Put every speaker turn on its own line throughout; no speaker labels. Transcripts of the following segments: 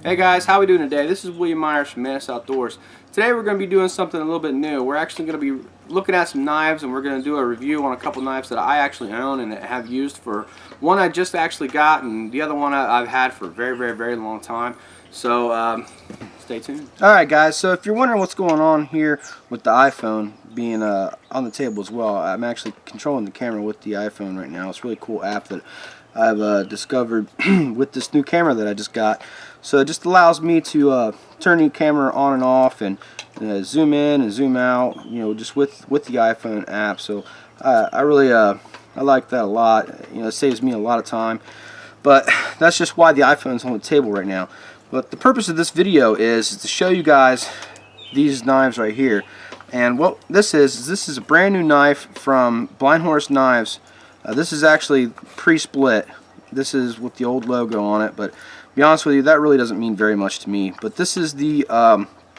Hey guys, how we doing today? This is William Myers from Mantis Outdoors. Today we're going to be doing something a little bit new. We're actually going to be looking at some knives, and we're going to do a review on a couple knives that I actually own and have used. For one I just actually got, and the other one I've had for a very long time. So stay tuned. Alright guys, so if you're wondering what's going on here with the iPhone being on the table as well, I'm actually controlling the camera with the iPhone right now. It's a really cool app that I've discovered with this new camera that I just got. So it just allows me to turn the camera on and off and zoom in and zoom out, you know, just with the iPhone app. So I really I like that a lot. You know, it saves me a lot of time. But that's just why the iPhone's on the table right now. But the purpose of this video is to show you guys these knives right here. And what this is a brand new knife from Blind Horse Knives. This is actually pre-split. This is with the old logo on it, but to be honest with you, that really doesn't mean very much to me. But this is the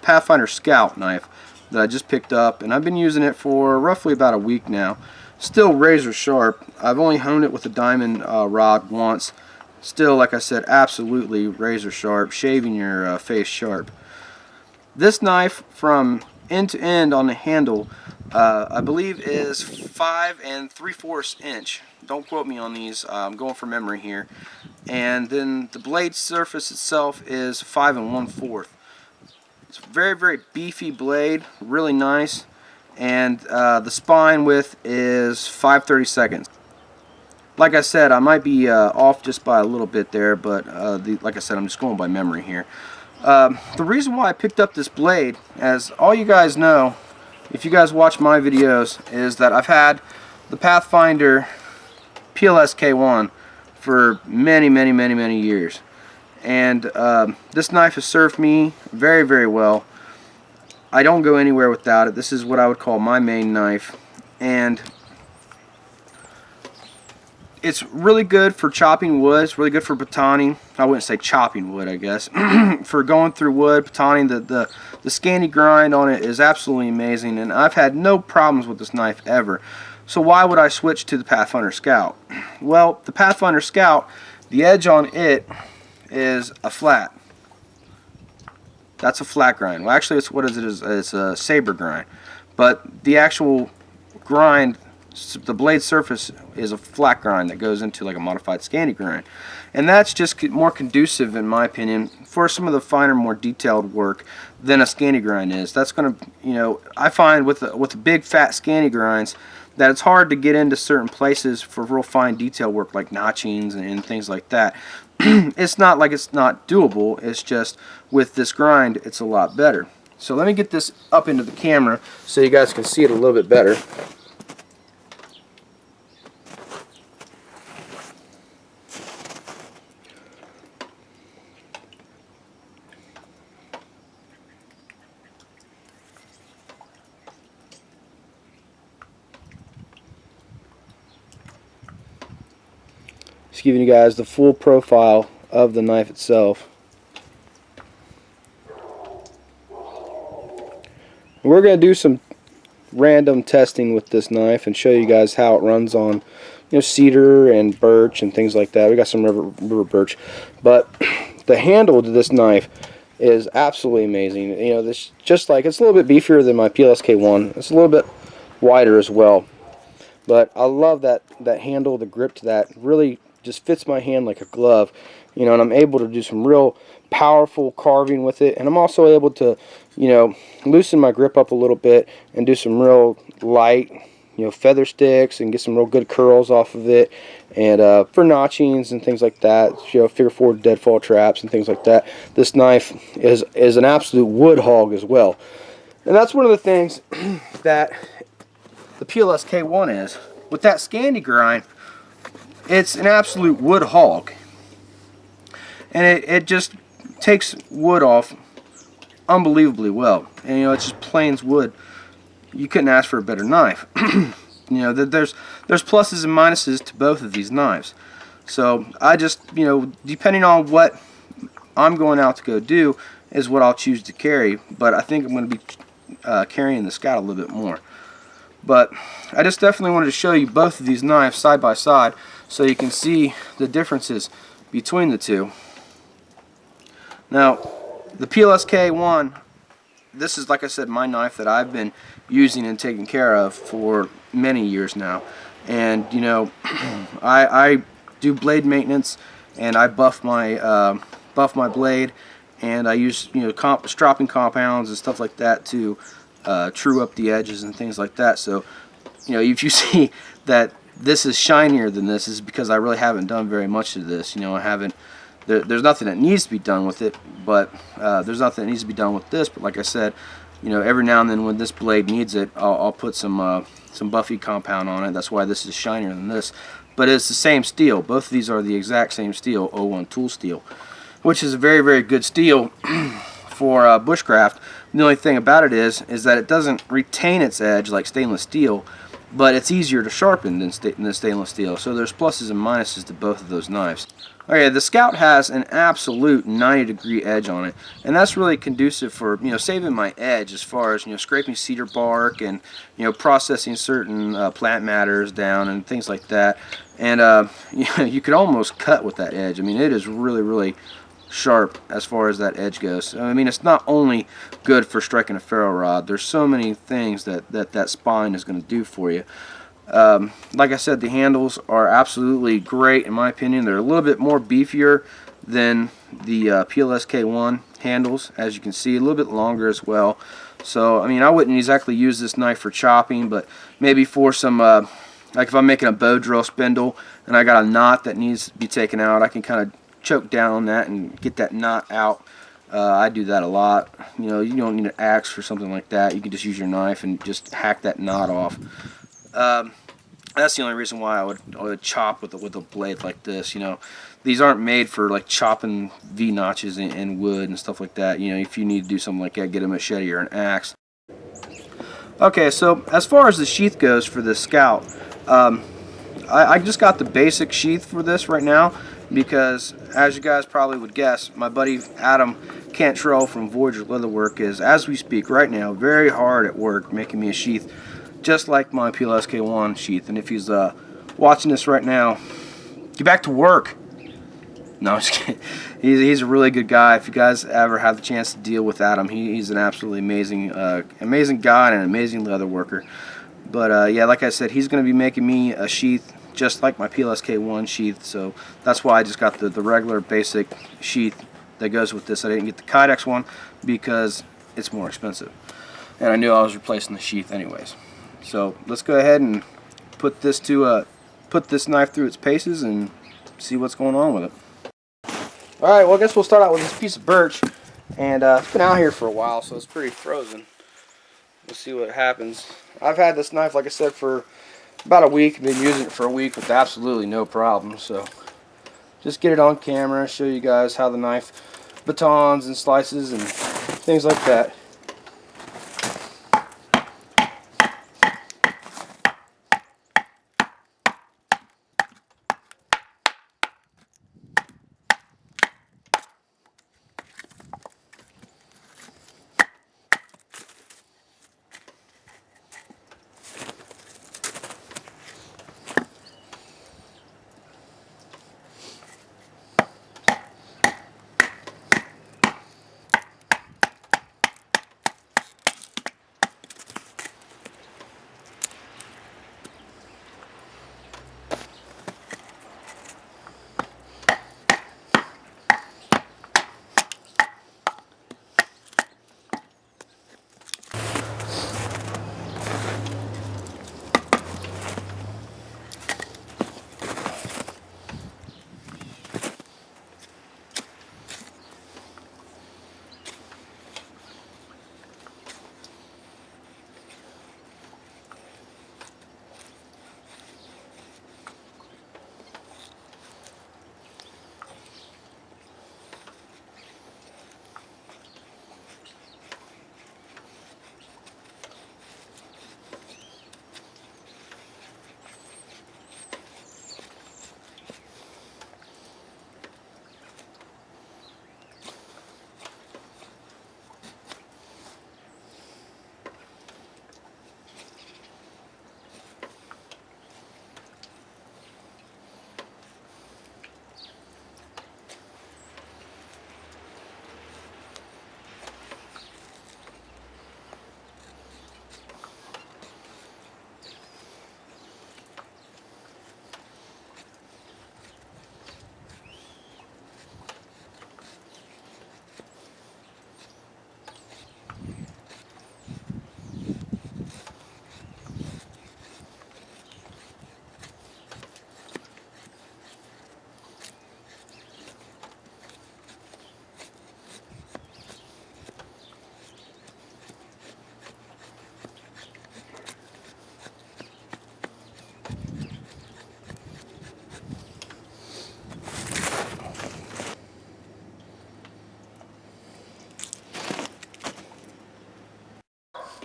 Pathfinder Scout knife that I just picked up, and I've been using it for roughly about a week now. Still razor sharp. I've only honed it with a diamond rod once. Still, like I said, absolutely razor sharp, shaving your face sharp. This knife, from end to end on the handle, I believe is 5 3/4 inch. Don't quote me on these. I'm going from memory here. And then the blade surface itself is 5 1/4. It's a very beefy blade, really nice. And the spine width is 5/32. Like I said, I might be off just by a little bit there, but like I said, I'm just going by memory here. The reason why I picked up this blade, as all you guys know, if you guys watch my videos, is that I've had the Pathfinder PLS K1 for many years. And this knife has served me very well. I don't go anywhere without it. This is what I would call my main knife. And it's really good for chopping wood. It's really good for batoning. I wouldn't say chopping wood, I guess. For going through wood, batoning, the scanty grind on it is absolutely amazing, and I've had no problems with this knife ever. So why would I switch to the Pathfinder Scout? Well, the Pathfinder Scout, the edge on it is a flat. That's a flat grind. Well, actually, it's it's a saber grind, but the actual grind, the blade surface, is a flat grind that goes into like a modified scanty grind, and that's just more conducive, in my opinion, for some of the finer, more detailed work than a scanty grind is. That's going to, you know, I find with the big fat scanty grinds that it's hard to get into certain places for real fine detail work like notchings and things like that. It's not like it's not doable. It's just with this grind, it's a lot better. So let me get this up into the camera so you guys can see it a little bit better. Just giving you guys the full profile of the knife itself. We're going to do some random testing with this knife and show you guys how it runs on, you know, cedar and birch and things like that. We got some river birch, but the handle to this knife is absolutely amazing. You know, this just like, it's a little bit beefier than my PLS K1. It's a little bit wider as well, but I love that handle, the grip to that really just fits my hand like a glove, you know, and I'm able to do some real powerful carving with it, and I'm also able to, you know, loosen my grip up a little bit and do some real light, you know, feather sticks and get some real good curls off of it, and for notchings and things like that, you know, figure 4 deadfall traps and things like that. This knife is an absolute wood hog as well, and that's one of the things that the PLS K1 is. With that scanty grind, it's an absolute wood hog, and it just takes wood off unbelievably well. And you know, it's just plain wood. You couldn't ask for a better knife. You know, there's pluses and minuses to both of these knives. So I just, you know, depending on what I'm going out to go do is what I'll choose to carry. But I think I'm going to be carrying the Scout a little bit more. But I just definitely wanted to show you both of these knives side by side so you can see the differences between the two. Now, the PLSK1, this is, like I said, my knife that I've been using and taking care of for many years now. And you know, I do blade maintenance, and I buff my blade, and I use, you know, stropping compounds and stuff like that to true up the edges and things like that. So, you know, if you see that this is shinier than this, is because I really haven't done very much to this. You know, I haven't. There's nothing that needs to be done with it, but there's nothing that needs to be done with this. But like I said, you know, every now and then when this blade needs it, I'll put some buffy compound on it. That's why this is shinier than this. But it's the same steel. Both of these are the exact same steel, O1 tool steel, which is a very, very good steel for bushcraft. The only thing about it is that it doesn't retain its edge like stainless steel, but it's easier to sharpen than stainless steel. So there's pluses and minuses to both of those knives. Okay, the Scout has an absolute 90-degree edge on it, and that's really conducive for, you know, saving my edge as far as, you know, scraping cedar bark and, you know, processing certain plant matters down and things like that. And you could almost cut with that edge. I mean, it is really, really sharp as far as that edge goes. I mean, it's not only good for striking a ferro rod. There's so many things that spine is going to do for you. Like I said, the handles are absolutely great in my opinion. They're a little bit more beefier than the PLSK1 handles, as you can see, a little bit longer as well. So I mean, I wouldn't exactly use this knife for chopping, but maybe for some like if I'm making a bow drill spindle and I got a knot that needs to be taken out, I can kind of choke down on that and get that knot out. I do that a lot. You know, you don't need an axe for something like that. You can just use your knife and just hack that knot off. That's the only reason why I would chop with a blade like this. You know, these aren't made for like chopping V notches in wood and stuff like that. You know, if you need to do something like that, get a machete or an axe. Okay, so as far as the sheath goes for this Scout, I just got the basic sheath for this right now because, as you guys probably would guess, my buddy Adam Cantrell from Voyager Leatherwork is, as we speak right now, very hard at work making me a sheath just like my PLSK1 sheath. And if he's watching this right now, get back to work. No, I'm just kidding. He's a really good guy. If you guys ever have the chance to deal with Adam, he's an absolutely amazing guy and an amazing leather worker. But yeah, like I said, he's going to be making me a sheath just like my PLSK1 sheath. So that's why I just got the regular basic sheath that goes with this. I didn't get the Kydex one because it's more expensive, and I knew I was replacing the sheath anyways. So let's go ahead and put this knife through its paces and see what's going on with it. Alright, well, I guess we'll start out with this piece of birch, and it's been out here for a while, so it's pretty frozen. We'll see what happens. I've had this knife, like I said, for about a week. I've been using it for a week with absolutely no problem, so just get it on camera, show you guys how the knife batons and slices and things like that.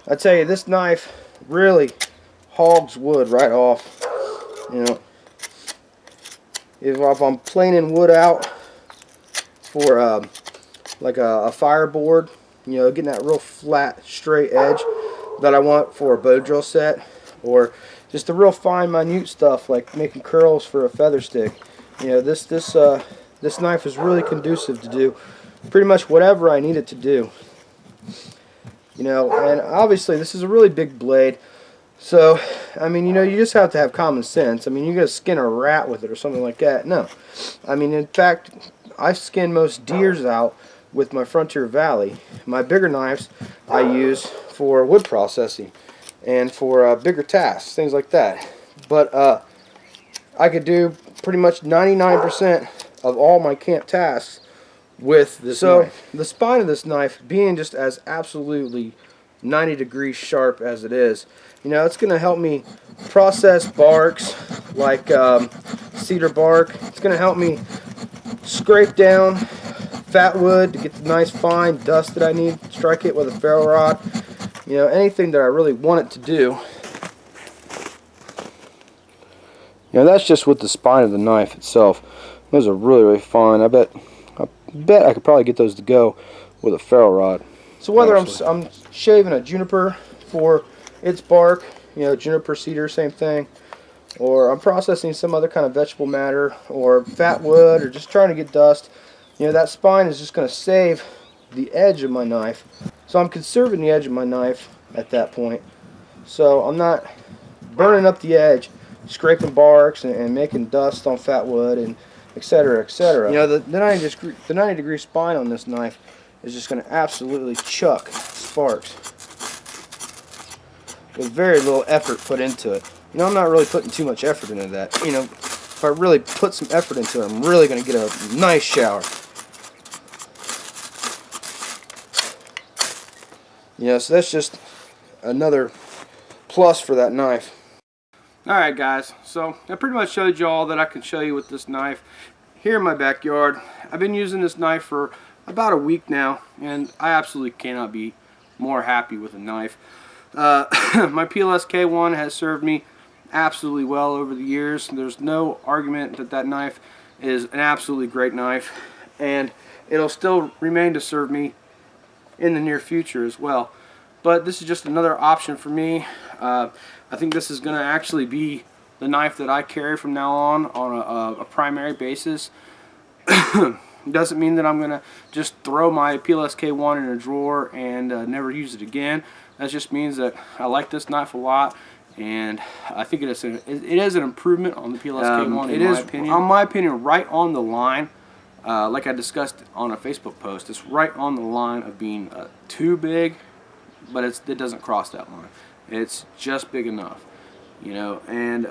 I tell you, this knife really hogs wood right off. You know, if I'm planing wood out for like a fireboard, you know, getting that real flat, straight edge that I want for a bow drill set, or just the real fine, minute stuff like making curls for a feather stick. You know, this knife is really conducive to do pretty much whatever I need it to do. You know, and obviously this is a really big blade, so I mean, you know, you just have to have common sense. I mean, you're gonna skin a rat with it or something like that. No, I mean, in fact, I skin most deers out with my Frontier Valley. My bigger knives I use for wood processing and for bigger tasks, things like that. But I could do pretty much 99% of all my camp tasks with this knife. The spine of this knife being just as absolutely 90 degrees sharp as it is, you know, it's going to help me process barks like cedar bark. It's going to help me scrape down fat wood to get the nice fine dust that I need, strike it with a ferro rod, you know, anything that I really want it to do. You know, that's just with the spine of the knife itself. Those are really, really fine. I bet I could probably get those to go with a ferro rod. So whether I'm shaving a juniper for its bark, you know, juniper, cedar, same thing, or I'm processing some other kind of vegetable matter or fat wood or just trying to get dust, you know, that spine is just going to save the edge of my knife. So I'm conserving the edge of my knife at that point. So I'm not burning up the edge, scraping barks and making dust on fat wood and etc., etc. You know, the 90 degree spine on this knife is just going to absolutely chuck sparks with very little effort put into it. You know, I'm not really putting too much effort into that. You know, if I really put some effort into it, I'm really going to get a nice shower. You know, so that's just another plus for that knife.
Alright guys, so I pretty much showed you all that I can show you with this knife here in my backyard. I've been using this knife for about a week now, and I absolutely cannot be more happy with a knife. My PLS K1 has served me absolutely well over the years. There's no argument that that knife is an absolutely great knife, and it'll still remain to serve me in the near future as well. But this is just another option for me. I think this is going to actually be the knife that I carry from now on a primary basis. Doesn't mean that I'm going to just throw my PLS K1 in a drawer and never use it again. That just means that I like this knife a lot, and I think it is an improvement on the PLS K1 in my opinion. On my opinion, right on the line, like I discussed on a Facebook post, it's right on the line of being too big, but it doesn't cross that line. It's just big enough, you know, and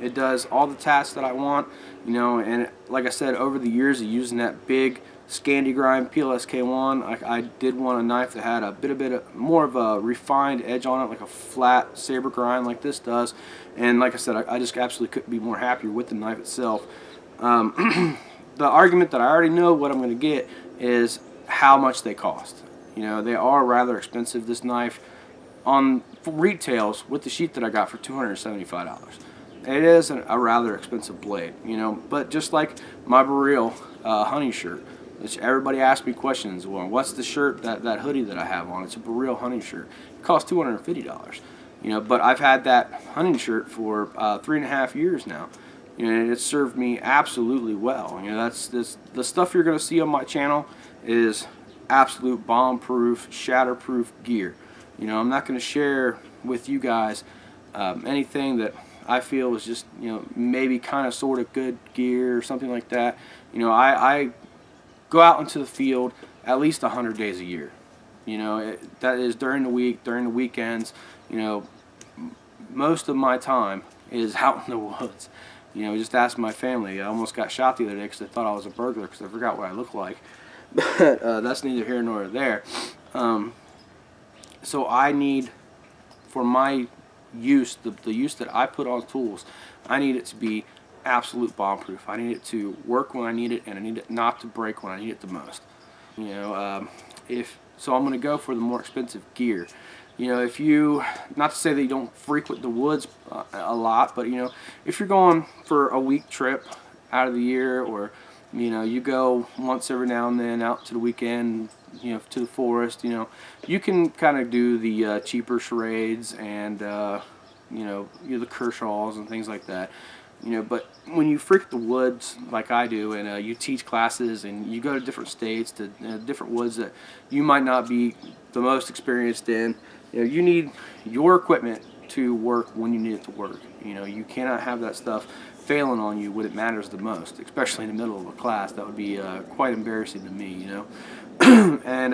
it does all the tasks that I want, you know, and like I said, over the years of using that big Scandi grind PLS K1, I did want a knife that had a bit more of a refined edge on it, like a flat saber grind like this does, and like I said, I just absolutely couldn't be more happier with the knife itself. The argument that I already know what I'm going to get is how much they cost. You know, they are rather expensive. This knife on retails with the sheath that I got for $275. It is a rather expensive blade, you know, but just like my Burrell hunting shirt, which everybody asks me questions, well, what's the shirt, that hoodie that I have on? It's a Burrell hunting shirt. It costs $250, you know, but I've had that hunting shirt for 3.5 years now. You know, and it's served me absolutely well. You know, the stuff you're going to see on my channel is absolute bomb-proof, shatterproof gear. You know, I'm not going to share with you guys anything that I feel is just, you know, maybe kind of sort of good gear or something like that. You know, I go out into the field at least 100 days a year. You know, that is during the week, during the weekends. You know, most of my time is out in the woods. You know, just ask my family. I almost got shot the other day because they thought I was a burglar because I forgot what I looked like. But that's neither here nor there. So I need, for my use, the use that I put on tools, I need it to be absolute bomb-proof. I need it to work when I need it, and I need it not to break when I need it the most. You know, if so I'm going to go for the more expensive gear. You know, if you, not to say that you don't frequent the woods a lot, but you know, if you're going for a week trip out of the year, or you know, you go once every now and then out to the weekend, you know, to the forest, you know, you can kind of do the cheaper charades and you know, the Kershaws and things like that. You know, but when you freak the woods like I do, and you teach classes and you go to different states, to different woods that you might not be the most experienced in, you know, you need your equipment to work when you need it to work. You know, you cannot have that stuff failing on you when it matters the most, especially in the middle of a class. That would be quite embarrassing to me, you know. And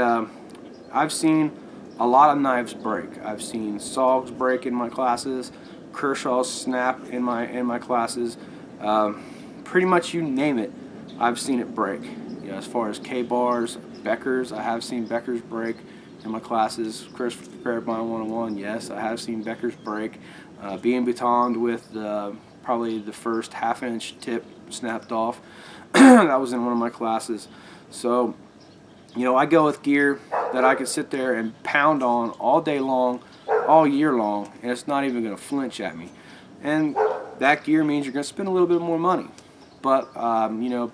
I've seen a lot of knives break. I've seen saws break in my classes, Kershaws snap in my classes. Pretty much you name it, I've seen it break. You know, as far as K-bars, Beckers, I have seen Beckers break in my classes. Chris prepared my 101. Yes, I have seen Beckers break. Being batoned with probably the first half-inch tip snapped off. That was in one of my classes. So, you know, I go with gear that I can sit there and pound on all day long, all year long, and it's not even going to flinch at me. And that gear means you're going to spend a little bit more money. But, you know,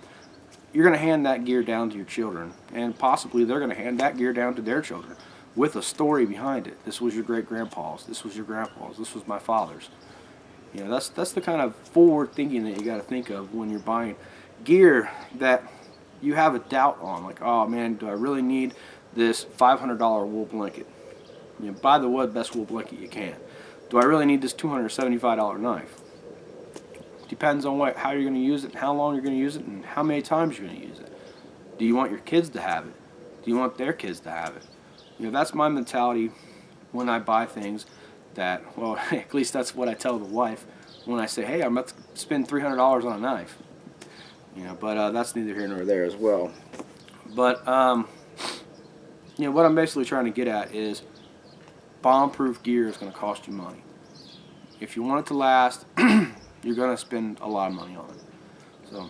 you're going to hand that gear down to your children, and possibly they're going to hand that gear down to their children with a story behind it. This was your great-grandpa's. This was your grandpa's. This was my father's. You know, that's the kind of forward thinking that you got to think of when you're buying gear that you have a doubt on. Like, oh man, do I really need this $500 wool blanket? You know, buy the best wool blanket you can. Do I really need this $275 knife? Depends on how you're going to use it, and how long you're going to use it, and how many times you're going to use it. Do you want your kids to have it? Do you want their kids to have it? You know, that's my mentality when I buy things. That, well, at least that's what I tell the wife when I say, hey, I'm about to spend $300 on a knife. You know, but that's neither here nor there as well. But you know, what I'm basically trying to get at is bomb-proof gear is going to cost you money. If you want it to last, you're going to spend a lot of money on it. So,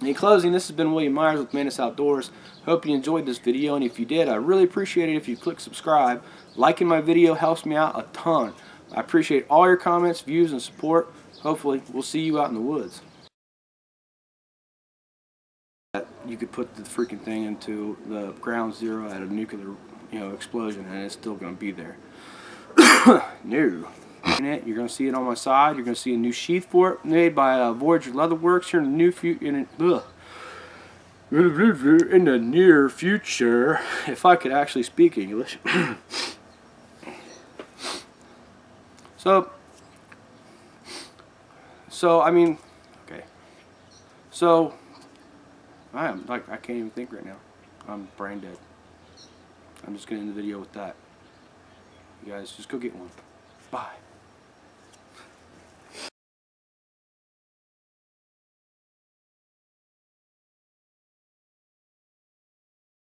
in closing, this has been William Myers with Mantis Outdoors. Hope you enjoyed this video, and if you did, I really appreciate it if you click subscribe. Liking my video helps me out a ton. I appreciate all your comments, views, and support. Hopefully, we'll see you out in the woods. You could put the freaking thing into the ground zero at a nuclear, you know, explosion, and it's still going to be there. No. You're going to see it on my side. You're going to see a new sheath for it, made by Voyager Leatherworks here in the near future, if I could actually speak English. So I mean, okay. So I can't even think right now. I'm brain dead. I'm just gonna end the video with that. You guys just go get one. Bye.